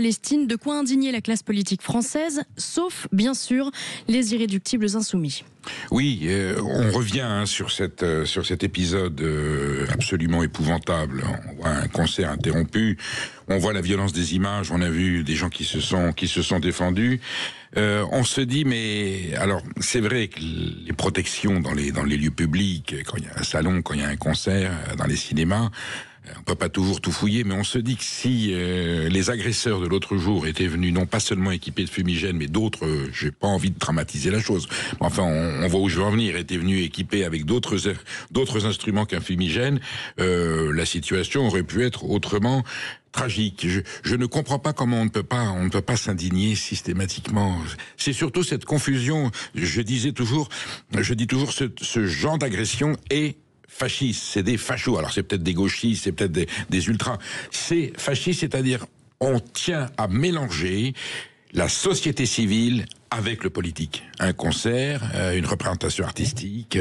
Palestine, de quoi indigner la classe politique française, sauf, bien sûr, les irréductibles insoumis. Oui, on revient sur cet épisode absolument épouvantable. On voit un concert interrompu, on voit la violence des images, on a vu des gens qui se sont défendus. On se dit, mais alors c'est vrai que les protections dans les lieux publics, quand il y a un salon, quand il y a un concert, dans les cinémas, on peut pas toujours tout fouiller, mais on se dit que si les agresseurs de l'autre jour étaient venus non pas seulement équipés de fumigènes, mais d'autres, j'ai pas envie de dramatiser la chose, mais enfin on voit où je veux en venir, étaient venus équipés avec d'autres instruments qu'un fumigène, la situation aurait pu être autrement tragique. Je ne comprends pas comment on ne peut pas s'indigner systématiquement. C'est surtout cette confusion. Je dis toujours, ce genre d'agression est fascistes, c'est des fachos. Alors c'est peut-être des gauchistes, c'est peut-être des ultras. C'est fasciste, c'est-à-dire on tient à mélanger la société civile avec le politique. Un concert, une représentation artistique,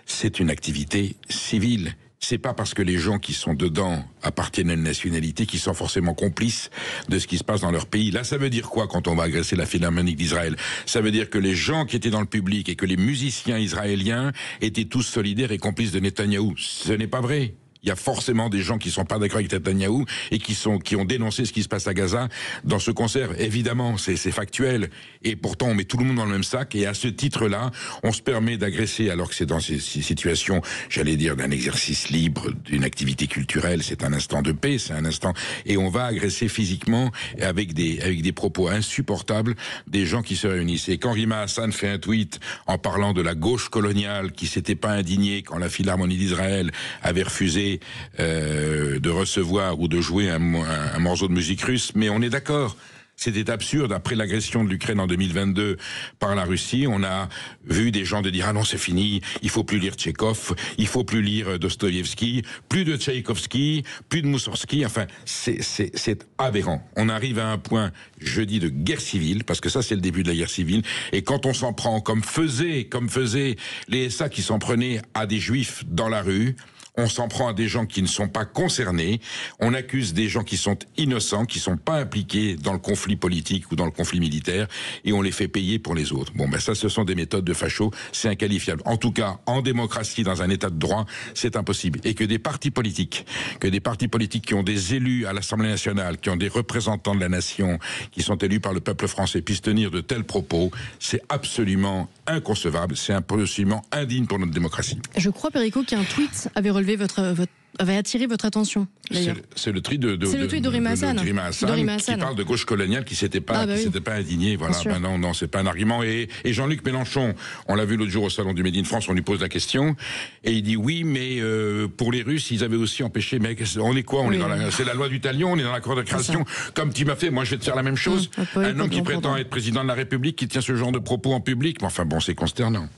c'est une activité civile. C'est pas parce que les gens qui sont dedans appartiennent à une nationalité qui sont forcément complices de ce qui se passe dans leur pays. Là, ça veut dire quoi quand on va agresser la Philharmonique d'Israël? Ça veut dire que les gens qui étaient dans le public et que les musiciens israéliens étaient tous solidaires et complices de Netanyahou. Ce n'est pas vrai. Il y a forcément des gens qui sont pas d'accord avec Netanyahou et qui ont dénoncé ce qui se passe à Gaza dans ce concert. Évidemment, c'est factuel. Et pourtant, on met tout le monde dans le même sac. Et à ce titre-là, on se permet d'agresser alors que c'est dans ces situations, j'allais dire, d'un exercice libre, d'une activité culturelle. C'est un instant de paix, c'est un instant. Et on va agresser physiquement avec des propos insupportables des gens qui se réunissent. Et quand Rima Hassan fait un tweet en parlant de la gauche coloniale qui s'était pas indignée quand la Philharmonie d'Israël avait refusé de recevoir ou de jouer un morceau de musique russe, mais on est d'accord. C'était absurde. Après l'agression de l'Ukraine en 2022 par la Russie, on a vu des gens dire « Ah non, c'est fini, il faut plus lire Tchekhov, il faut plus lire Dostoïevski, plus de Tchaïkovski, plus de Moussorski. » Enfin, c'est aberrant. On arrive à un point, je dis, de guerre civile, parce que ça, c'est le début de la guerre civile. Et quand on s'en prend, comme faisaient les SA qui s'en prenaient à des juifs dans la rue, on s'en prend à des gens qui ne sont pas concernés, on accuse des gens qui sont innocents, qui ne sont pas impliqués dans le conflit politique ou dans le conflit militaire, et on les fait payer pour les autres. Bon, ben ça, ce sont des méthodes de fachos, c'est inqualifiable. En tout cas, en démocratie, dans un état de droit, c'est impossible. Et que des partis politiques qui ont des élus à l'Assemblée nationale, qui ont des représentants de la nation, qui sont élus par le peuple français, puissent tenir de tels propos, c'est absolument inconcevable, c'est absolument indigne pour notre démocratie. Je crois, Perico, qu'un tweet avait attiré votre attention. C'est le tweet de Rima Hassan, qui parle de gauche coloniale qui s'était pas indigné. Voilà, non, c'est pas un argument. Et Jean-Luc Mélenchon, on l'a vu l'autre jour au salon du Made in France, on lui pose la question et il dit oui, mais pour les Russes, ils avaient aussi empêché. Mais on est quoi? C'est la loi du talion, on est dans l'accord de création. Comme tu m'as fait, moi je vais te faire la même chose. Un homme qui prétend être président de la République, qui tient ce genre de propos en public. Mais enfin bon, c'est consternant.